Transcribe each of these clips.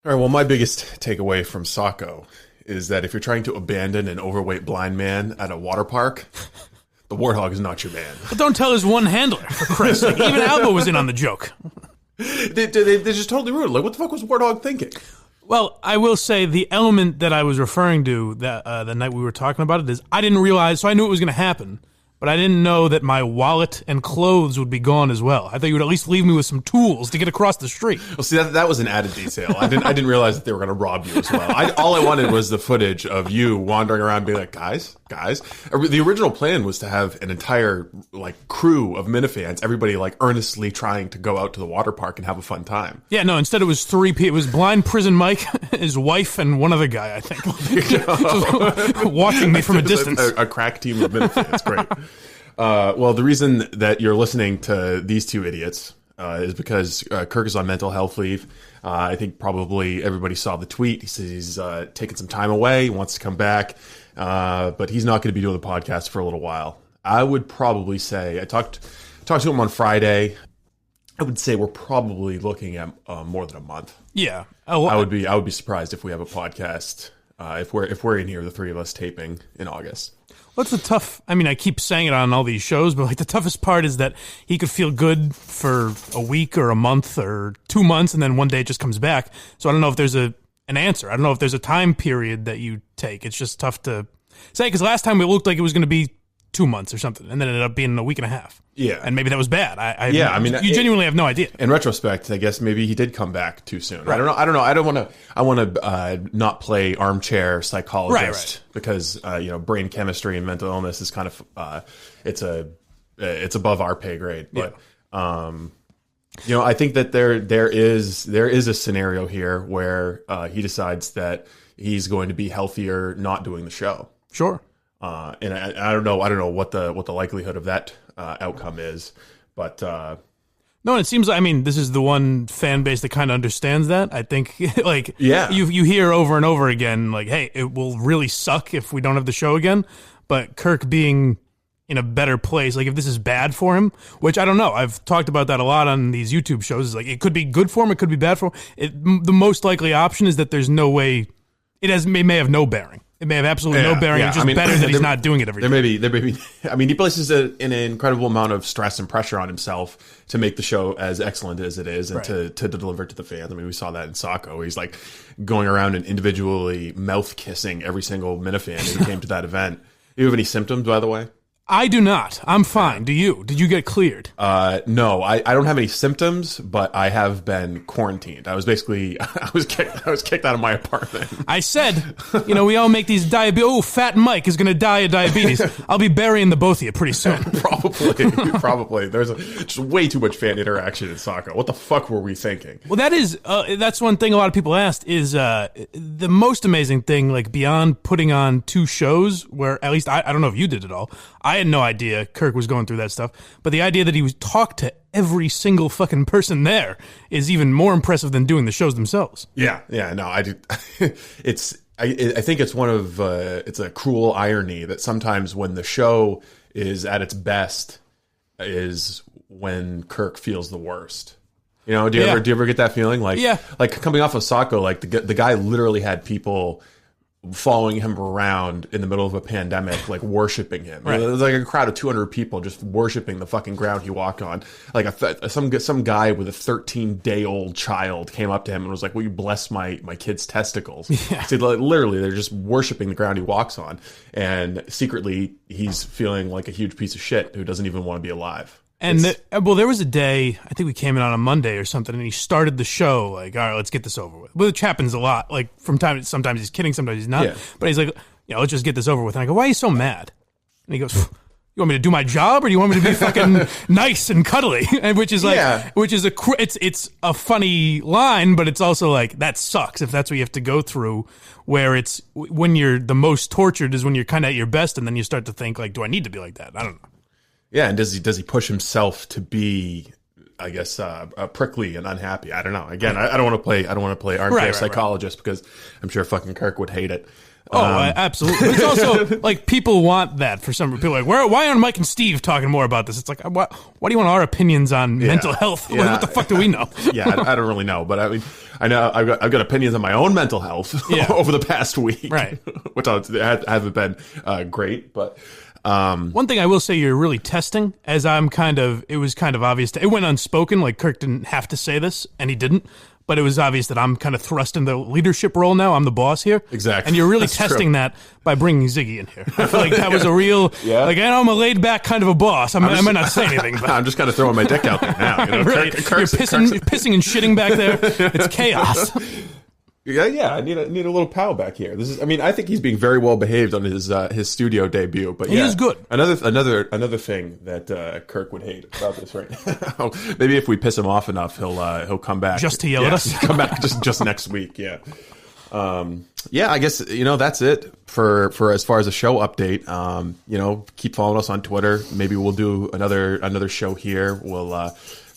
All right, well, my biggest takeaway from Sacco is that if you're trying to abandon an overweight blind man at a water park, the Warthog is not your man. But don't tell his one handler, for Christ's sake. Even Alba was in on the joke. They just totally ruined it. Like, what the fuck was Warthog thinking? Well, I will say the element that I was referring to that the night we were talking about it is I didn't realize, so I knew it was going to happen, but I didn't know that my wallet and clothes would be gone as well. I thought you would at least leave me with some tools to get across the street. Well, see, that was an added detail. I didn't realize that they were going to rob you as well. All I wanted was the footage of you wandering around being like, guys. The original plan was to have an entire like crew of minifans, everybody like earnestly trying to go out to the water park and have a fun time. Yeah, no, instead it was three people. It was Blind Prison Mike, his wife, and one other guy, I think. Watching me from a distance. A crack team of minifans. Great. Well, the reason that you're listening to these two idiots is because Kirk is on mental health leave. I think probably everybody saw the tweet. He says he's taking some time away, wants to come back, but he's not going to be doing the podcast for a little while. I would probably say, I talked to him on Friday. I would say we're probably looking at more than a month. Yeah, I would be surprised if we have a podcast if we're in here, the three of us taping in August. What's the tough? I mean, I keep saying it on all these shows, but like the toughest part is that he could feel good for a week or a month or 2 months, and then one day it just comes back. So I don't know if there's an answer. I don't know if there's a time period that you take. It's just tough to say because last time it looked like it was going to be 2 months or something, and then it ended up being a week and a half. Yeah, and maybe that was bad. I mean, you genuinely have no idea. In retrospect, I guess maybe he did come back too soon. Right. I don't know. I want to not play armchair psychologist because brain chemistry and mental illness is kind of it's above our pay grade. But I think that there is a scenario here where he decides that he's going to be healthier not doing the show. Sure. And I don't know what the likelihood of that outcome is, but no, it seems like, I mean, this is the one fan base that kind of understands that. I think you hear over and over again, like, hey, it will really suck if we don't have the show again. But Kirk being in a better place, like if this is bad for him, which I don't know. I've talked about that a lot on these YouTube shows. Is like it could be good for him, it could be bad for him. The most likely option is that there's no way it may have no bearing. It may have absolutely no bearing. It's just better that he's not doing it every day. There may be. I mean, he places an incredible amount of stress and pressure on himself to make the show as excellent as it is and to deliver to the fans. I mean, we saw that in Sacco. He's like going around and individually mouth kissing every single minifan who came to that event. Do you have any symptoms, by the way? I do not. I'm fine. Do you? Did you get cleared? No, I don't have any symptoms, but I have been quarantined. I was kicked out of my apartment. I said, we all make these diabetes. Oh, Fat Mike is going to die of diabetes. I'll be burying the both of you pretty soon. Probably. There's just way too much fan interaction in Sacco. What the fuck were we thinking? Well, that's one thing a lot of people asked is the most amazing thing, like beyond putting on 2 shows where at least I don't know if you did it all. I had no idea Kirk was going through that stuff, but the idea that he was talked to every single fucking person there is even more impressive than doing the shows themselves. Yeah, no, I do. I think it's it's a cruel irony that sometimes when the show is at its best is when Kirk feels the worst. Do you ever get that feeling? Like coming off of Sacco, like the guy literally had people following him around in the middle of a pandemic, like worshiping him. Right. There was like a crowd of 200 people just worshiping the fucking ground he walked on. Like some guy with a 13-day-old child came up to him and was like, "Will you bless my kid's testicles?" Yeah. So literally, they're just worshiping the ground he walks on, and secretly, he's feeling like a huge piece of shit who doesn't even want to be alive. And there was a day, I think we came in on a Monday or something, and he started the show like, all right, let's get this over with. Which happens a lot. Like sometimes he's kidding, sometimes he's not. Yeah. But he's like, let's just get this over with. And I go, why are you so mad? And he goes, you want me to do my job, or do you want me to be fucking nice and cuddly? And which is it's a funny line, but it's also like that sucks if that's what you have to go through. Where it's when you're the most tortured is when you're kind of at your best, and then you start to think like, do I need to be like that? I don't know. Yeah, and does he push himself to be, I guess, prickly and unhappy? I don't know. Again, I don't want to play armchair psychologist because I'm sure fucking Kirk would hate it. Absolutely. It's also like people want that for some people. Like, why aren't Mike and Steve talking more about this? It's like, why do you want our opinions on mental health? Yeah. What the fuck do we know? I don't really know, but I mean, I know I've got opinions on my own mental health over the past week, right? Which haven't been great, but. One thing I will say you're really testing, as it was kind of obvious. It went unspoken, like Kirk didn't have to say this, and he didn't. But it was obvious that I'm kind of thrust in the leadership role now. I'm the boss here. Exactly. And you're really testing that by bringing Ziggy in here. I feel like that was a real, like, I know I'm a laid-back kind of a boss. I might not say anything. But I'm just kind of throwing my dick out there now. You know? Really, you're pissing and shitting back there. It's chaos. Yeah. I need a little pal back here. I think he's being very well behaved on his studio debut. But he is good. Another thing that Kirk would hate about this right now. Maybe if we piss him off enough, he'll come back just to yell at us. Come back just next week. Yeah. I guess that's it for as far as a show update. Keep following us on Twitter. Maybe we'll do another show here. We've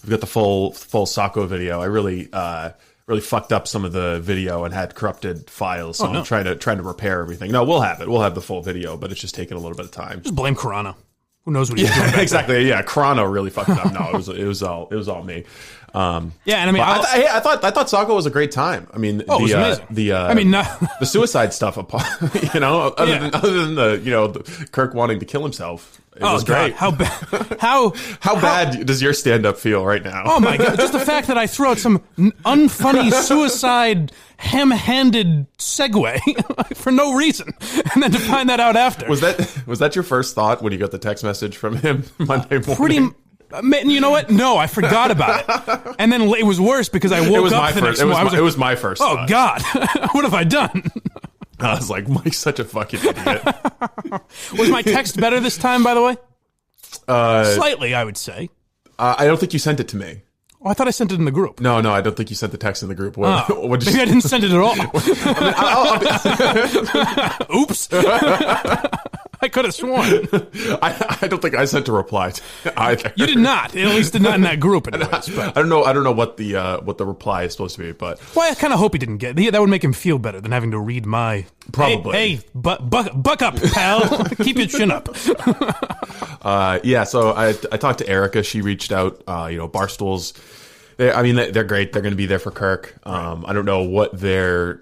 got the full Sacco video. I really fucked up some of the video and had corrupted files, so I'm trying to repair everything. No, we'll have it. We'll have the full video, but it's just taking a little bit of time. Just blame Corona. Who knows what he's doing? Exactly. There. Yeah, Corona really fucked it up. No, it was all me. And I mean, I thought Sacco was a great time. I mean, it was amazing. The suicide stuff, other than the Kirk wanting to kill himself. It was great. How bad does your stand-up feel right now? Oh my god! Just the fact that I threw out some unfunny suicide ham-handed segue for no reason, and then to find that out after. Was that your first thought when you got the text message from him Monday morning? You know what? No, I forgot about it, and then it was worse because I woke up the next morning. It was my first. Oh thought. God, what have I done? I was like, Mike's such a fucking idiot. Was my text better this time, by the way? Slightly, I would say. I don't think you sent it to me. Oh, I thought I sent it in the group. No, I don't think you sent the text in the group. Maybe I didn't send it at all. Oops. I could have sworn. I don't think I sent a reply to either. You did not. At least not in that group. Anyways, I don't know what the reply is supposed to be, but I kind of hope he didn't get it. That would make him feel better than having to read my. Probably. Hey, buck up, pal. Keep your chin up. So I talked to Erica. She reached out. Barstool's. They're great. They're going to be there for Kirk. I don't know what their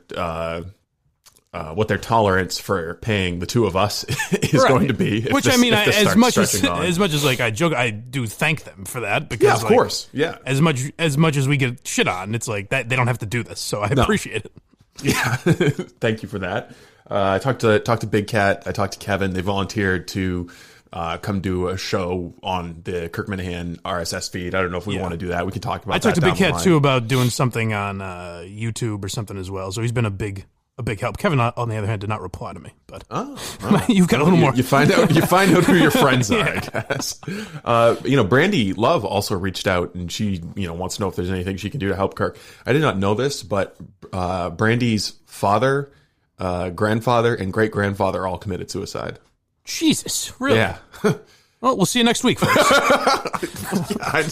tolerance for paying the two of us is going to be. Which as much as like I joke, I do thank them for that because of course, yeah. As much as we get shit on, it's like that they don't have to do this, so I appreciate it. Yeah, thank you for that. I talked to Big Cat. I talked to Kevin. They volunteered to come do a show on the Kirk Minahan RSS feed. I don't know if we want to do that. We can talk about. I talked to Big Cat too about doing something on YouTube or something as well. So he's been a big help. Kevin, on the other hand, did not reply to me, but you've got a little more. You find out who your friends are, I guess. Brandy Love also reached out, and she wants to know if there's anything she can do to help Kirk. I did not know this, but Brandy's father, grandfather, and great grandfather all committed suicide. Jesus, really? Yeah. Well, we'll see you next week, folks.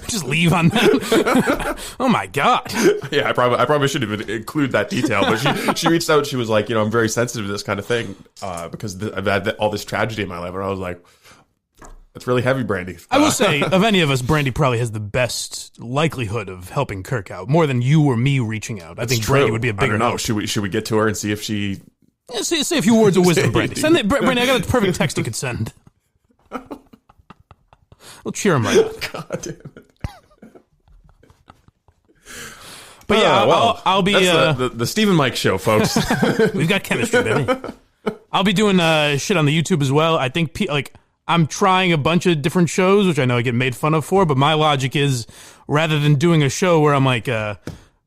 Just leave on that. Oh my God. Yeah, I probably should have include that detail, but she reached out. She was like, I'm very sensitive to this kind of thing because I've had all this tragedy in my life, and I was like, that's really heavy, Brandy. I will say, of any of us, Brandy probably has the best likelihood of helping Kirk out, more than you or me reaching out. I think Brandy would be a bigger. I don't know. Should we get to her and see if she? Yeah, say a few words of wisdom, Brandy. Brandy, I got a perfect text you could send. We'll cheer him right up. God damn it. But yeah, I'll be that's the Steve and Mike show, folks. We've got chemistry, baby. I'll be doing shit on the YouTube as well. I think I'm trying a bunch of different shows, which I know I get made fun of for. But my logic is, rather than doing a show where I'm like, all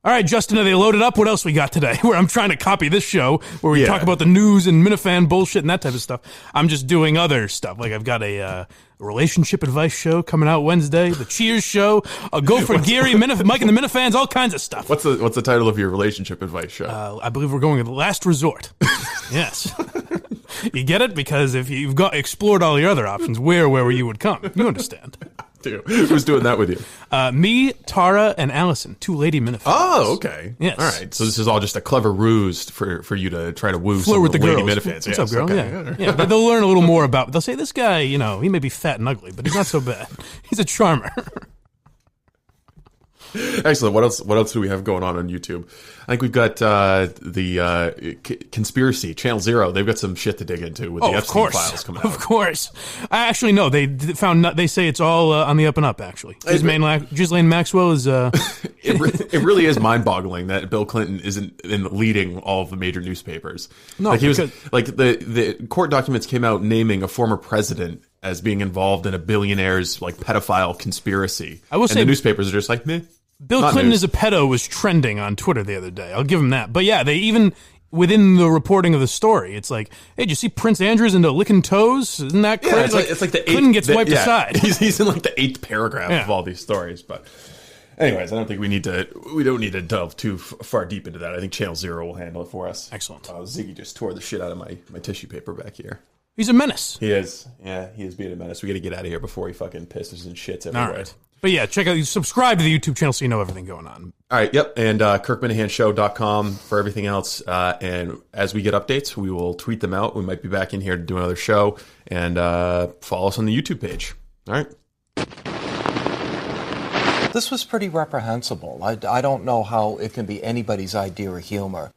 right, Justin, are they loaded up? What else we got today? Where I'm trying to copy this show where we talk about the news and Minifan bullshit and that type of stuff. I'm just doing other stuff. Like I've got a relationship advice show coming out Wednesday, the Cheers show, a Go for Gary, Mike and the Minifans, all kinds of stuff. What's the title of your relationship advice show? I believe we're going with Last Resort. Yes. You get it? Because if you've explored all the other options, where you would come. You understand. too. Who's doing that with you? Me, Tara, and Allison, 2 lady minifans. Oh, okay. Yes. All right. So this is all just a clever ruse for you to try to woo Flirt some with the lady girls. minifans. What's up, girl? Okay. Yeah. They'll learn a little more about. They'll say this guy, he may be fat and ugly, but he's not so bad. He's a charmer. Excellent. What else do we have going on YouTube? I think we've got the conspiracy Channel Zero. They've got some shit to dig into with the Epstein files coming out. Of course. I actually know they found. They say it's all on the up and up. Actually, Ghislaine Maxwell is. It really is mind-boggling that Bill Clinton isn't leading all of the major newspapers. No, like he was like the court documents came out naming a former president as being involved in a billionaire's like pedophile conspiracy. I will say the newspapers are just like meh. Bill Clinton as a pedo was trending on Twitter the other day. I'll give him that. But yeah, they even within the reporting of the story, it's like, hey, did you see Prince Andrew's into licking toes? Isn't that crazy? Yeah, it's like the Clinton gets wiped aside. He's in like the 8th paragraph of all these stories. But anyways, I don't think we don't need to delve too far deep into that. I think Channel Zero will handle it for us. Excellent. Ziggy just tore the shit out of my tissue paper back here. He's a menace. He is. Yeah, he is being a menace. We got to get out of here before he fucking pisses and shits everywhere. All right. But yeah, subscribe to the YouTube channel so you know everything going on. All right, yep, and KirkMinahansShow.com for everything else. And as we get updates, we will tweet them out. We might be back in here to do another show. And follow us on the YouTube page. All right. This was pretty reprehensible. I don't know how it can be anybody's idea of humor.